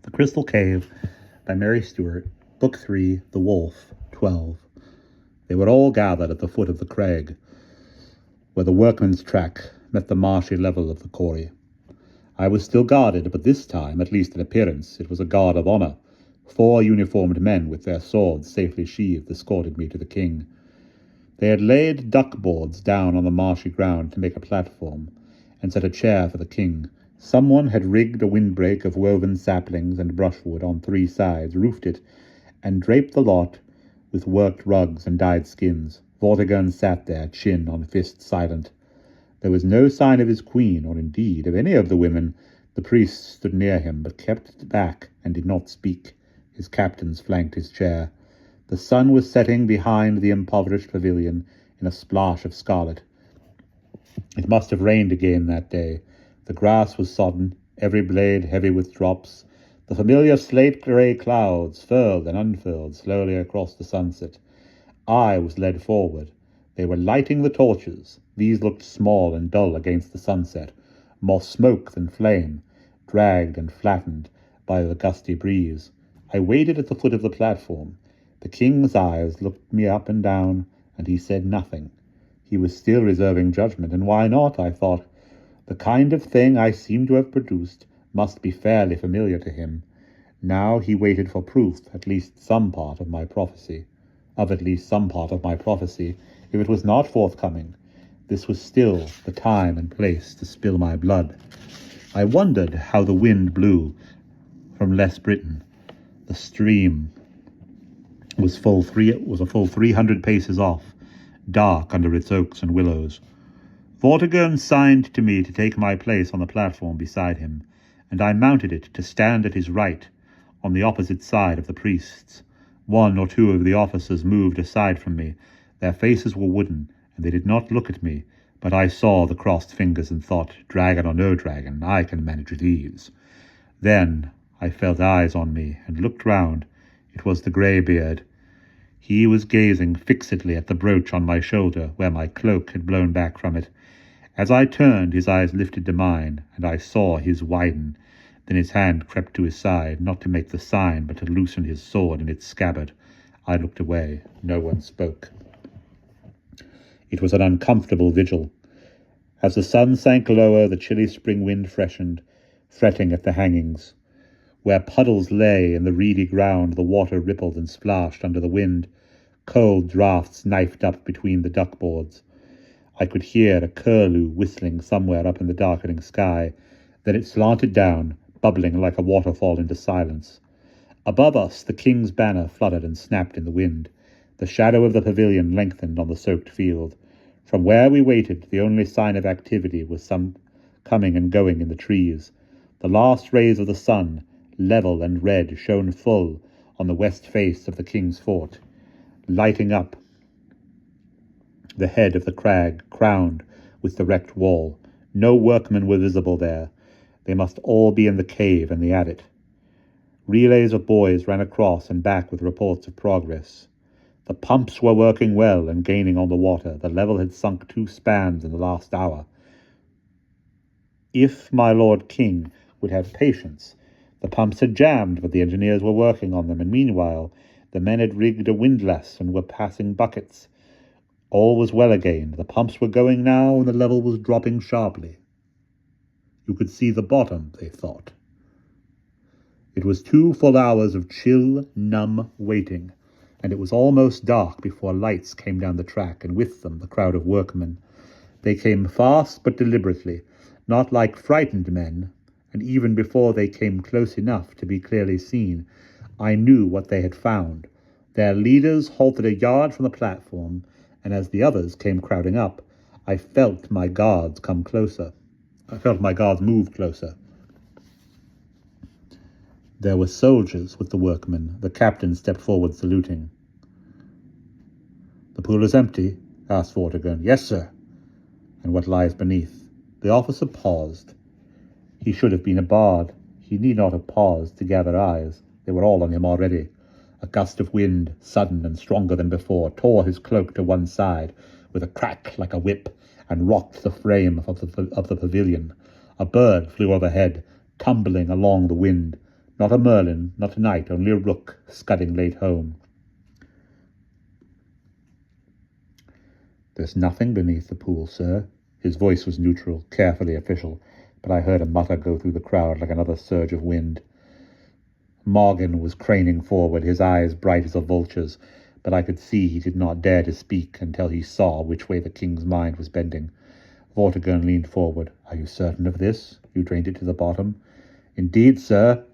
The Crystal Cave by Mary Stewart, Book 3, The Wolf, 12. They were all gathered at the foot of the crag, where the workman's track met the marshy level of the quarry. I was still guarded, but this time, at least in appearance, it was a guard of honour. 4 uniformed men with their swords safely sheathed escorted me to the king. They had laid duckboards down on the marshy ground to make a platform, and set a chair for the king. Someone had rigged a windbreak of woven saplings and brushwood on 3 sides, roofed it, and draped the lot with worked rugs and dyed skins. Vortigern sat there, chin on fist, silent. There was no sign of his queen, or indeed of any of the women. The priests stood near him, but kept back and did not speak. His captains flanked his chair. The sun was setting behind the impoverished pavilion in a splash of scarlet. It must have rained again that day. The grass was sodden, every blade heavy with drops. The familiar slate-grey clouds, furled and unfurled, slowly across the sunset. I was led forward. They were lighting the torches. These looked small and dull against the sunset, more smoke than flame, dragged and flattened by the gusty breeze. I waited at the foot of the platform. The king's eyes looked me up and down, and he said nothing. He was still reserving judgment, and why not, I thought. The kind of thing I seemed to have produced must be fairly familiar to him. Now he waited for proof, at least some part of my prophecy. If it was not forthcoming, this was still the time and place to spill my blood. I wondered how the wind blew from Les Britain. The stream was a full 300 paces off, dark under its oaks and willows. Vortigern signed to me to take my place on the platform beside him, and I mounted it to stand at his right, on the opposite side of the priests. 1 or 2 of the officers moved aside from me. Their faces were wooden, and they did not look at me, but I saw the crossed fingers and thought, dragon or no dragon, I can manage these. Then I felt eyes on me, and looked round. It was the greybeard. He was gazing fixedly at the brooch on my shoulder, where my cloak had blown back from it. As I turned, his eyes lifted to mine, and I saw his widen. Then his hand crept to his side, not to make the sign, but to loosen his sword in its scabbard. I looked away. No one spoke. It was an uncomfortable vigil. As the sun sank lower, the chilly spring wind freshened, fretting at the hangings. Where puddles lay in the reedy ground, the water rippled and splashed under the wind. Cold draughts knifed up between the duckboards. I could hear a curlew whistling somewhere up in the darkening sky. Then it slanted down, bubbling like a waterfall into silence. Above us, the king's banner fluttered and snapped in the wind. The shadow of the pavilion lengthened on the soaked field. From where we waited, the only sign of activity was some coming and going in the trees. The last rays of the sun, level and red, shone full on the west face of the king's fort, lighting up the head of the crag, crowned with the wrecked wall. No workmen were visible there. They must all be in the cave and the adit. Relays of boys ran across and back with reports of progress. The pumps were working well and gaining on the water. The level had sunk 2 spans in the last hour. If my Lord King would have patience. The pumps had jammed, but the engineers were working on them, and meanwhile the men had rigged a windlass and were passing buckets. All was well again. The pumps were going now, and the level was dropping sharply. You could see the bottom, they thought. It was 2 full hours of chill, numb waiting, and it was almost dark before lights came down the track, and with them the crowd of workmen. They came fast but deliberately, not like frightened men, and even before they came close enough to be clearly seen, I knew what they had found. Their leaders halted a yard from the platform, and as the others came crowding up, I felt my guards move closer. There were soldiers with the workmen. The captain stepped forward, saluting. "The pool is empty?" asked Vortigern. "Yes, sir." "And what lies beneath?" The officer paused. He should have been a bard. He need not have paused to gather eyes. They were all on him already. A gust of wind, sudden and stronger than before, tore his cloak to one side with a crack like a whip, and rocked the frame of the pavilion. A bird flew overhead, tumbling along the wind. Not a merlin, not a knight, only a rook scudding late home. There's nothing beneath the pool, sir. His voice was neutral, carefully official, but I heard a mutter go through the crowd like another surge of wind. Morgan was craning forward, his eyes bright as a vulture's, but I could see he did not dare to speak until he saw which way the king's mind was bending. Vortigern leaned forward. Are you certain of this? You drained it to the bottom? Indeed, sir.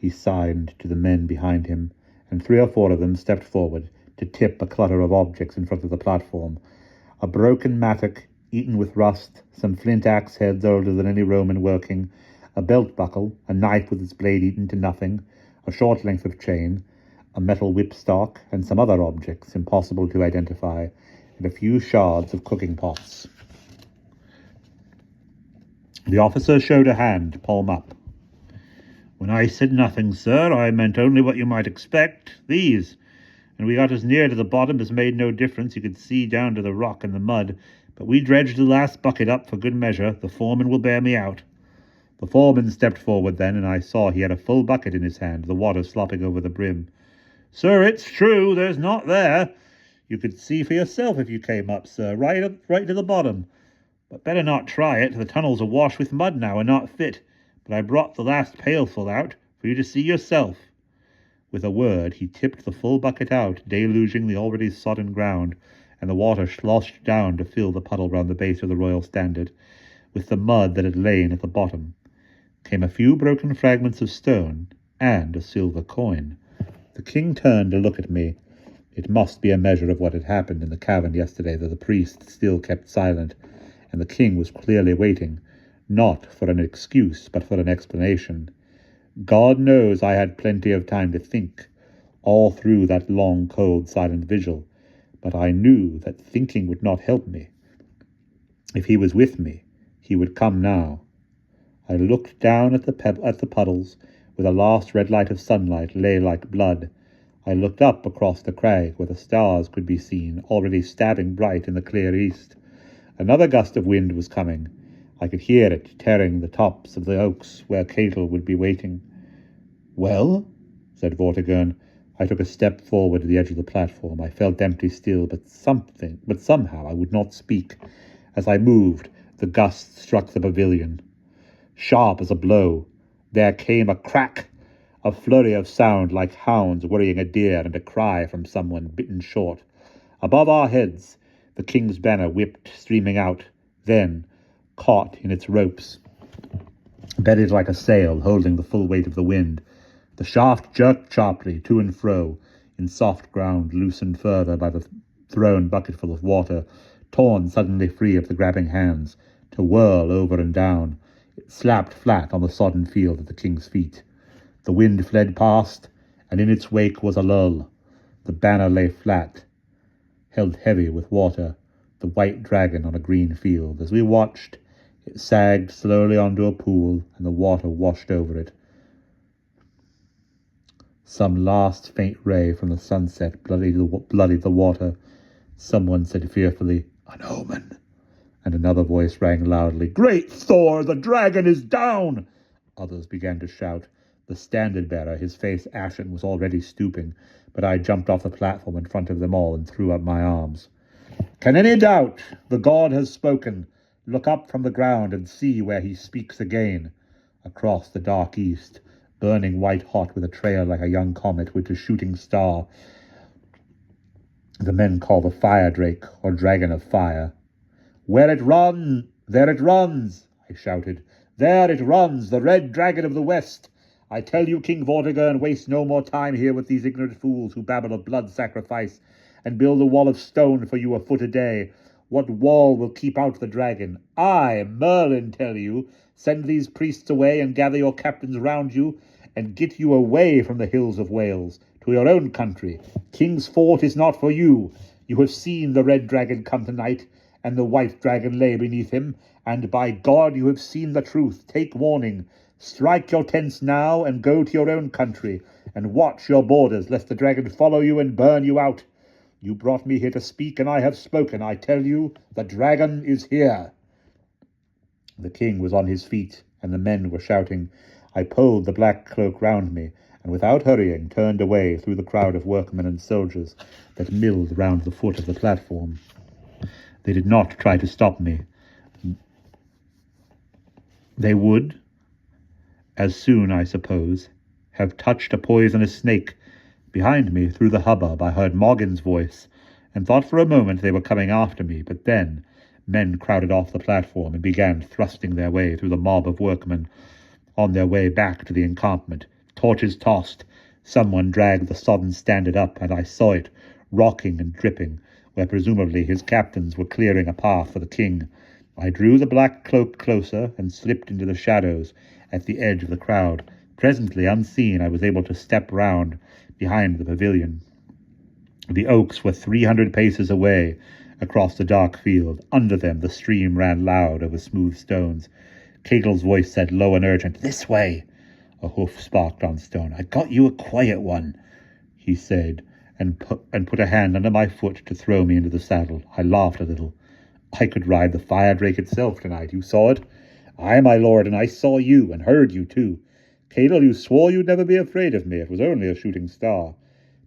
He signed to the men behind him, and 3 or 4 of them stepped forward to tip a clutter of objects in front of the platform. A broken mattock, eaten with rust, some flint axe heads older than any Roman working, a belt buckle, a knife with its blade eaten to nothing, a short length of chain, a metal whipstock, and some other objects impossible to identify, and a few shards of cooking pots. The officer showed a hand, palm up. When I said nothing, sir, I meant only what you might expect, these. And we got as near to the bottom as made no difference. You could see down to the rock and the mud, but we dredged the last bucket up for good measure. The foreman will bear me out. The foreman stepped forward then, and I saw he had a full bucket in his hand, the water slopping over the brim. Sir, it's true, there's not there. You could see for yourself if you came up, sir, right to the bottom. But better not try it. The tunnel's awash with mud now and not fit. But I brought the last pailful out for you to see yourself. With a word, he tipped the full bucket out, deluging the already sodden ground, and the water sloshed down to fill the puddle round the base of the royal standard. With the mud that had lain at the bottom came a few broken fragments of stone and a silver coin. The king turned to look at me. It must be a measure of what had happened in the cavern yesterday that the priest still kept silent, and the king was clearly waiting, not for an excuse, but for an explanation. God knows I had plenty of time to think, all through that long, cold, silent vigil, but I knew that thinking would not help me. If he was with me, he would come now. I looked down at the puddles, where the last red light of sunlight lay like blood. I looked up across the crag, where the stars could be seen, already stabbing bright in the clear east. Another gust of wind was coming. I could hear it tearing the tops of the oaks where Catel would be waiting. Well, said Vortigern. I took a step forward to the edge of the platform. I felt empty still, but somehow I would not speak. As I moved, the gust struck the pavilion. Sharp as a blow, there came a crack, a flurry of sound like hounds worrying a deer, and a cry from someone bitten short. Above our heads, the king's banner whipped, streaming out, then, caught in its ropes, bedded like a sail, holding the full weight of the wind. The shaft jerked sharply to and fro, in soft ground loosened further by the thrown bucketful of water, torn suddenly free of the grabbing hands, to whirl over and down. It slapped flat on the sodden field at the king's feet. The wind fled past, and in its wake was a lull. The banner lay flat, held heavy with water, the white dragon on a green field. As we watched, it sagged slowly onto a pool, and the water washed over it. Some last faint ray from the sunset bloodied the water. Someone said fearfully, "An omen." And another voice rang loudly, "Great Thor, the dragon is down!" Others began to shout. The standard-bearer, his face ashen, was already stooping, but I jumped off the platform in front of them all and threw up my arms. "Can any doubt? The god has spoken. Look up from the ground and see where he speaks again." Across the dark east, burning white-hot with a trail like a young comet with a shooting star, the men call the fire drake, or dragon of fire. "Where it runs, there it runs," I shouted. "There it runs, the red dragon of the west. I tell you, King Vortigern, waste no more time here with these ignorant fools who babble of blood sacrifice, and build a wall of stone for you a foot a day. What wall will keep out the dragon? I, Merlin, tell you, send these priests away and gather your captains round you, and get you away from the hills of Wales, to your own country. King's Fort is not for you. You have seen the red dragon come tonight, and the white dragon lay beneath him, and by God you have seen the truth. Take warning. Strike your tents now, and go to your own country, and watch your borders, lest the dragon follow you and burn you out. You brought me here to speak, and I have spoken. I tell you, the dragon is here." The king was on his feet, and the men were shouting. I pulled the black cloak round me, and without hurrying turned away through the crowd of workmen and soldiers that milled round the foot of the platform. They did not try to stop me. They would, as soon, I suppose, have touched a poisonous snake. Behind me, through the hubbub, I heard Morgan's voice, and thought for a moment they were coming after me, but then men crowded off the platform and began thrusting their way through the mob of workmen on their way back to the encampment. Torches tossed. Someone dragged the sodden standard up, and I saw it, rocking and dripping, where presumably his captains were clearing a path for the king. I drew the black cloak closer and slipped into the shadows at the edge of the crowd. Presently, unseen, I was able to step round behind the pavilion. The oaks were 300 paces away across the dark field. Under them the stream ran loud over smooth stones. Cagle's voice said low and urgent, "This way!" A hoof sparked on stone. "I got you a quiet one," he said, and put a hand under my foot to throw me into the saddle. I laughed a little. "I could ride the fire drake itself tonight. You saw it?" "Aye, my lord, and I saw you, and heard you too. Cadle, you swore you'd never be afraid of me. It was only a shooting star."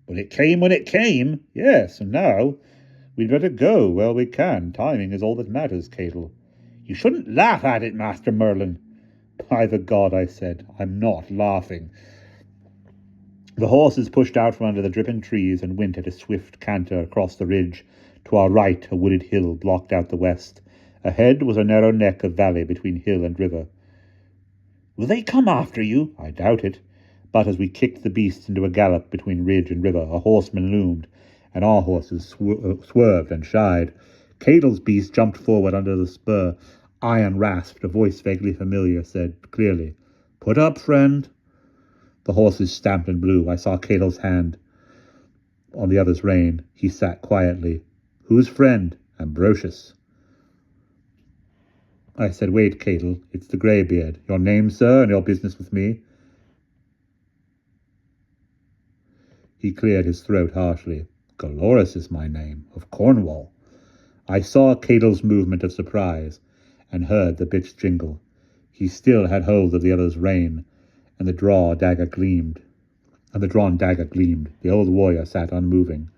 "But it came when it came." "Yes, and now we'd better go while we can. Timing is all that matters, Cadle." "You shouldn't laugh at it, Master Merlin." "By the god," I said, "I'm not laughing." The horses pushed out from under the dripping trees and went at a swift canter across the ridge. To our right, a wooded hill blocked out the west. Ahead was a narrow neck of valley between hill and river. "Will they come after you?" "I doubt it." But as we kicked the beasts into a gallop between ridge and river, a horseman loomed, and our horses swerved and shied. Cadle's beast jumped forward under the spur. Iron rasped. A voice vaguely familiar said clearly, "Put up, friend." The horses stamped and blew. I saw Cadle's hand on the other's rein. He sat quietly. "Whose friend?" "Ambrosius." I said, "Wait, Cadle, it's the greybeard. Your name, sir, and your business with me?" He cleared his throat harshly. "Dolores is my name, of Cornwall." I saw Cadle's movement of surprise, and heard the bit's jingle. He still had hold of the other's rein, and the drawn dagger gleamed. The old warrior sat unmoving.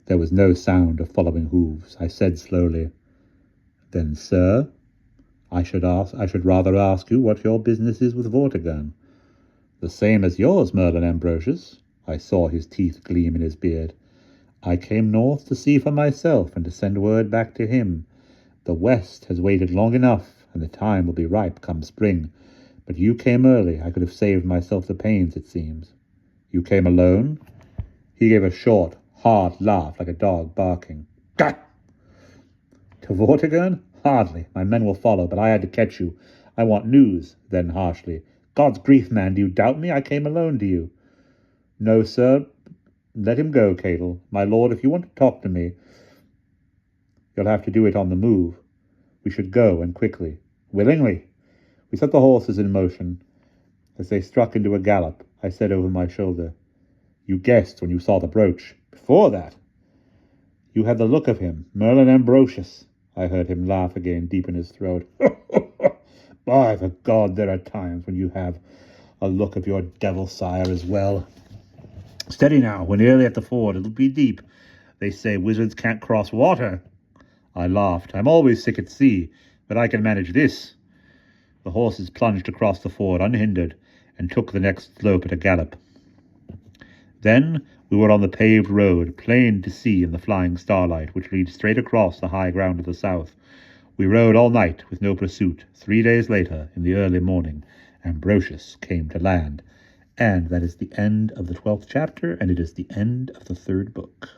There was no sound of following hooves. I said slowly, "Then, sir, I should rather ask you what your business is with Vortigern." "The same as yours, Merlin Ambrosius." I saw his teeth gleam in his beard. "I came north to see for myself and to send word back to him. The West has waited long enough, and the time will be ripe come spring. But you came early. I could have saved myself the pains, it seems." "You came alone?" He gave a short, hard laugh like a dog barking. "Gah!" "To Vortigern? Hardly. My men will follow, but I had to catch you. I want news." Then harshly, "God's grief, man, do you doubt me? I came alone to you." "No, sir. Let him go, Cadle. My lord, if you want to talk to me, you'll have to do it on the move. We should go, and quickly." "Willingly." We set the horses in motion. As they struck into a gallop, I said over my shoulder, "You guessed when you saw the brooch. Before that, you had the look of him, Merlin Ambrosius." I heard him laugh again, deep in his throat. "By the god, there are times when you have a look of your devil sire as well. Steady now, we're nearly at the ford. It'll be deep. They say wizards can't cross water." I laughed. "I'm always sick at sea, but I can manage this." The horses plunged across the ford unhindered and took the next slope at a gallop. Then we were on the paved road, plain to see in the flying starlight, which leads straight across the high ground of the south. We rode all night with no pursuit. 3 days later, in the early morning, Ambrosius came to land. And that is the end of the 12th chapter, and it is the end of the 3rd book.